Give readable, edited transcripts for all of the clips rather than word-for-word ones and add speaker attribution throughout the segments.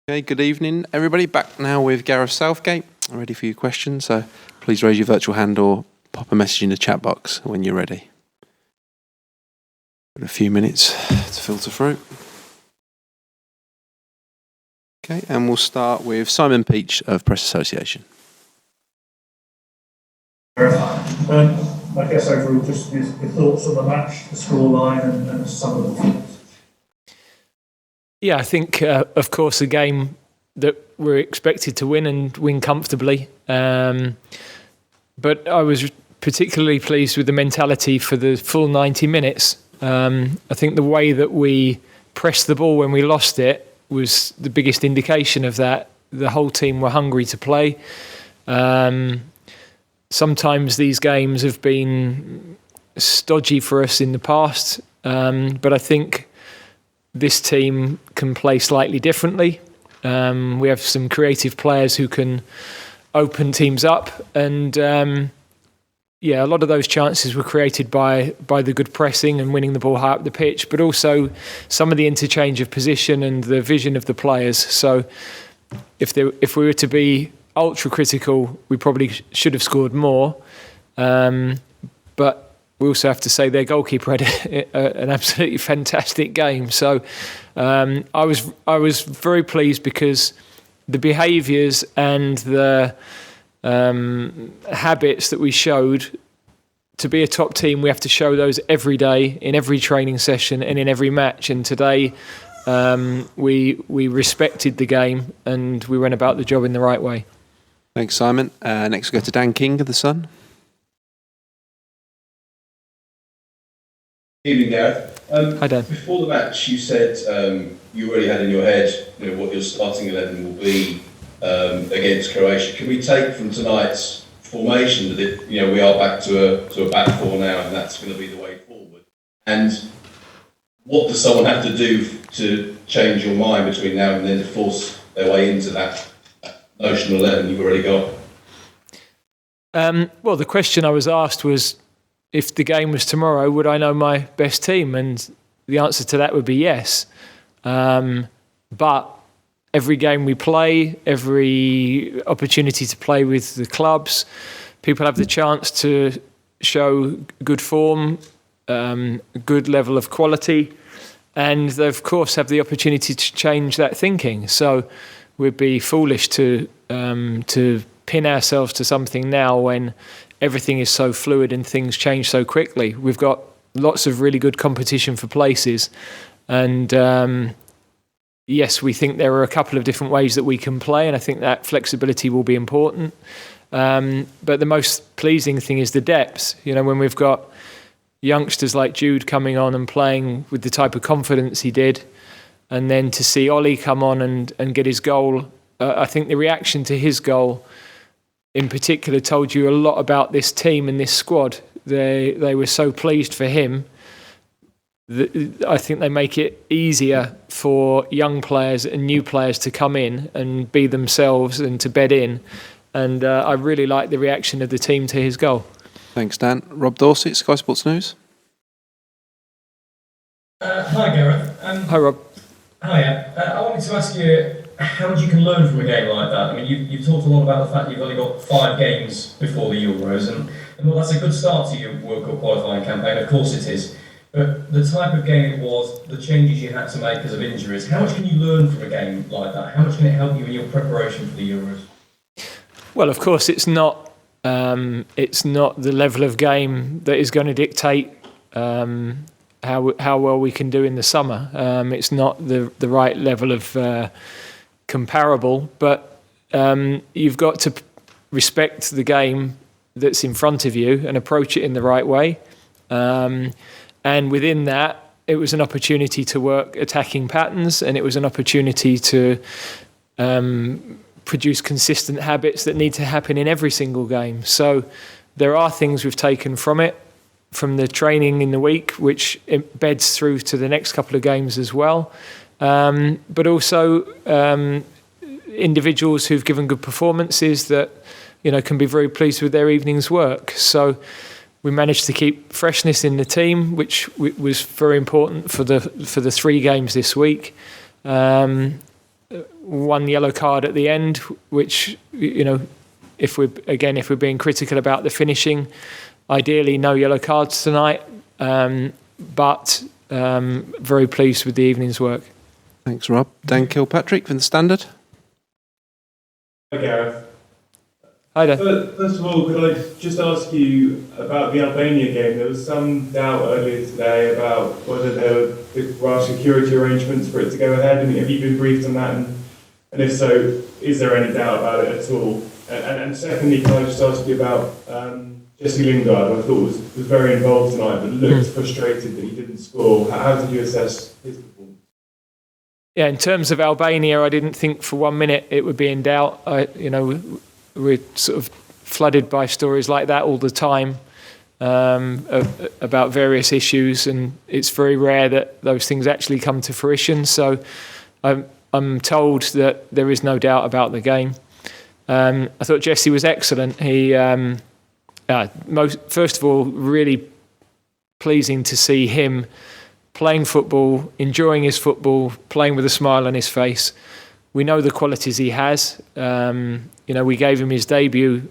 Speaker 1: Okay, good evening, everybody. Back now with Gareth Southgate. I'm ready for your questions, so please raise your virtual hand or pop a message in the chat box when you're ready. Got a few minutes to filter through. Okay, and we'll start with Simon Peach of Press Association.
Speaker 2: I guess overall, just your thoughts on the match, the scoreline, and some of the performance.
Speaker 3: Yeah, I think, of course, a game that we're expected to win and win comfortably. But I was particularly pleased with the mentality for the full 90 minutes. I think the way that we pressed the ball when we lost it was the biggest indication of that. The whole team were hungry to play. Sometimes these games have been stodgy for us in the past, but I think this team can play slightly differently. We have some creative players who can open teams up, and a lot of those chances were created by the good pressing and winning the ball high up the pitch, but also some of the interchange of position and the vision of the players. So if we were to be ultra critical, we probably should have scored more. But we also have to say their goalkeeper had an absolutely fantastic game. So I was very pleased because the behaviours and the habits that we showed. To be a top team, we have to show those every day, in every training session and in every match. And today we respected the game and we went about the job in the right way.
Speaker 1: Thanks, Simon. Next we'll go to Dan King of The Sun.
Speaker 4: Evening, Gareth.
Speaker 3: Hi, Dan.
Speaker 4: Before the match, you said you already had in your head what your starting 11 will be against Croatia. Can we take from tonight's formation that we are back to a back four now, and that's going to be the way forward? And what does someone have to do to change your mind between now and then to force their way into that notional 11 you've already got?
Speaker 3: Well, the question I was asked was, if the game was tomorrow, would I know my best team? And the answer to that would be yes. But every game we play, every opportunity to play with the clubs, people have the chance to show good form, good level of quality, and they, of course, have the opportunity to change that thinking. So we'd be foolish to pin ourselves to something now when everything is so fluid and things change so quickly. We've got lots of really good competition for places, and yes, we think there are a couple of different ways that we can play, and I think that flexibility will be important. But the most pleasing thing is the depth. When we've got youngsters like Jude coming on and playing with the type of confidence he did, and then to see Ollie come on and get his goal, I think the reaction to his goal in particular told you a lot about this team and this squad. They were so pleased for him. I think they make it easier for young players and new players to come in and be themselves and to bed in. And I really like the reaction of the team to his goal.
Speaker 1: Thanks, Dan. Rob Dorset, Sky Sports News.
Speaker 5: Hi, Gareth.
Speaker 3: Hi, Rob.
Speaker 5: Hiya. I wanted to ask you how much you can learn from a game like that. I mean, you've talked a lot about the fact you've only got 5 games before the Euros, and well, that's a good start to your World Cup qualifying campaign. Of course it is. But the type of game it was, the changes you had to make because of injuries, how much can you learn from a game like that? How much can it help you in your preparation for the Euros?
Speaker 3: Well, of course, it's not the level of game that is going to dictate how well we can do in the summer. It's not the right level of comparable, but you've got to respect the game that's in front of you and approach it in the right way. And within that, it was an opportunity to work attacking patterns, and it was an opportunity to produce consistent habits that need to happen in every single game. So there are things we've taken from it, from the training in the week, which embeds through to the next couple of games as well. But also individuals who've given good performances that can be very pleased with their evening's work. So we managed to keep freshness in the team, which was very important for the 3 games this week. one yellow card at the end, which, if we're being critical about the finishing, ideally no yellow cards tonight. But very pleased with the evening's work.
Speaker 1: Thanks, Rob. Dan Kilpatrick from the Standard.
Speaker 6: Hi, Gareth.
Speaker 3: Hi there.
Speaker 6: First of all, could I just ask you about the Albania game? There was some doubt earlier today about whether there were security arrangements for it to go ahead. I mean, have you been briefed on that? And if so, is there any doubt about it at all? And secondly, can I just ask you about Jesse Lingard? I thought was very involved tonight, but looked frustrated that he didn't score. How did you assess his performance?
Speaker 3: Yeah, in terms of Albania, I didn't think for 1 minute it would be in doubt. We're sort of flooded by stories like that all the time about various issues, and it's very rare that those things actually come to fruition. So I'm told that there is no doubt about the game. I thought Jesse was excellent. He, first of all, really pleasing to see him playing football, enjoying his football, playing with a smile on his face. We know the qualities he has. We gave him his debut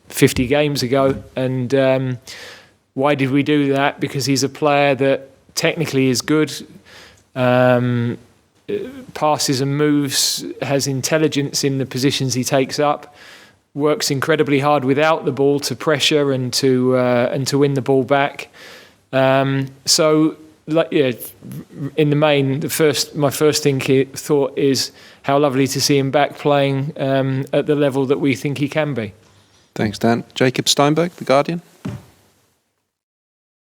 Speaker 3: 50 games ago. And why did we do that? Because he's a player that technically is good, passes and moves, has intelligence in the positions he takes up, works incredibly hard without the ball to pressure and to win the ball back. In the main, my first thought is how lovely to see him back playing at the level that we think he can be.
Speaker 1: Thanks, Dan. Jacob Steinberg, The Guardian.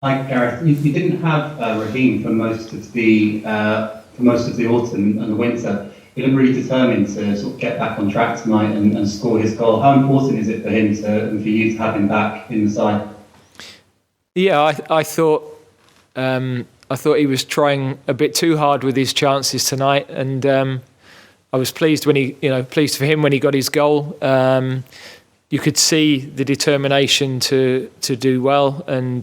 Speaker 7: Hi, Gareth. You didn't have Raheem for most of the autumn and the winter. He looked really determined to sort of get back on track tonight and score his goal. How important is it for him and for you to have him back in the side?
Speaker 3: Yeah, I thought he was trying a bit too hard with his chances tonight, and I was pleased pleased for him when he got his goal. You could see the determination to do well, and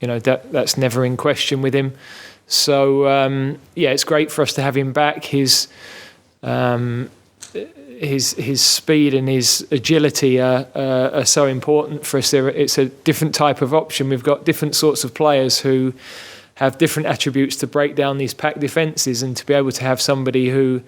Speaker 3: that's never in question with him. So it's great for us to have him back. His speed and his agility are so important for us. It's a different type of option. We've got different sorts of players who have different attributes to break down these packed defences, and to be able to have somebody who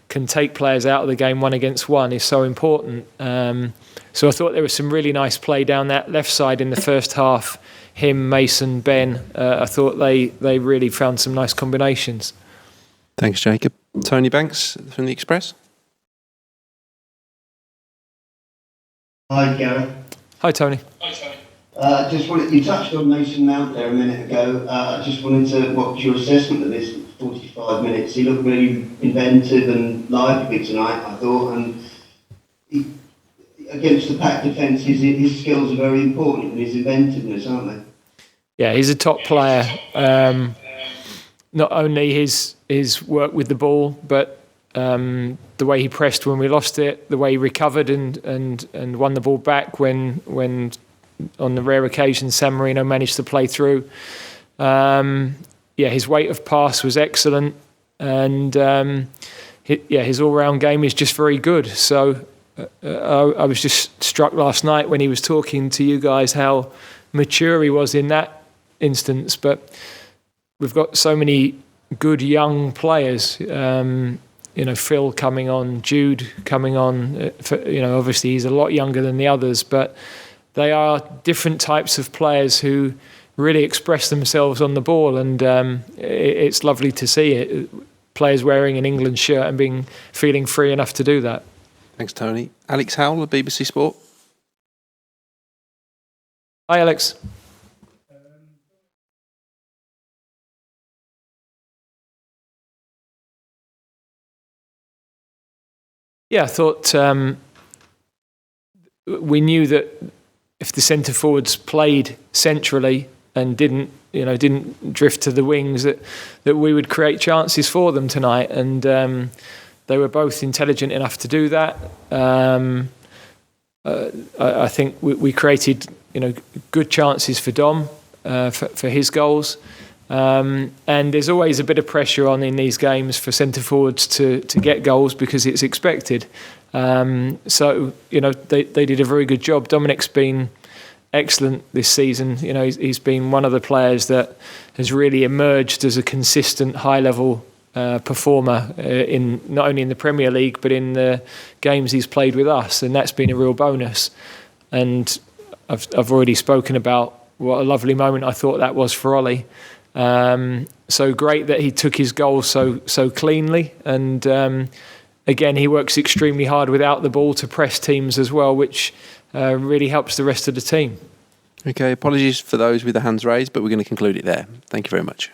Speaker 3: can take players out of the game 1 against 1 is so important. So I thought there was some really nice play down that left side in the first half. Him, Mason, Ben, I thought they really found some nice combinations.
Speaker 1: Thanks, Jacob. Tony Banks from The Express.
Speaker 8: Hi, Gareth.
Speaker 3: Hi, Tony.
Speaker 8: You touched on Mason Mount there a minute ago. I just wanted to, what's your assessment of this 45 minutes? He looked really inventive and lively tonight, I thought, and against the packed defence, his skills are very important, and his inventiveness, aren't they?
Speaker 3: Yeah, he's a top player. Not only his work with the ball, but the way he pressed when we lost it, the way he recovered and won the ball back when on the rare occasion San Marino managed to play through. His weight of pass was excellent, and his all-round game is just very good. So I was just struck last night when he was talking to you guys how mature he was in that instance. But we've got so many good young players. Phil coming on, Jude coming on. Obviously he's a lot younger than the others, but they are different types of players who really express themselves on the ball, and it's lovely to see it. Players wearing an England shirt and feeling free enough to do that.
Speaker 1: Thanks, Tony. Alex Howell of BBC Sport.
Speaker 3: Hi, Alex. Yeah, I thought we knew that if the centre forwards played centrally and didn't drift to the wings, that we would create chances for them tonight, and they were both intelligent enough to do that. I think we created good chances for Dom for his goals, And there's always a bit of pressure on in these games for centre forwards to get goals because it's expected. So they did a very good job. Dominic's been excellent this season. He's been one of the players that has really emerged as a consistent high-level performer in not only in the Premier League but in the games he's played with us, and that's been a real bonus. And I've already spoken about what a lovely moment I thought that was for Ollie. So great that he took his goal so cleanly, and again he works extremely hard without the ball to press teams as well, which really helps the rest of the team.
Speaker 1: Okay, apologies for those with the hands raised, but we're going to conclude it there. Thank you very much.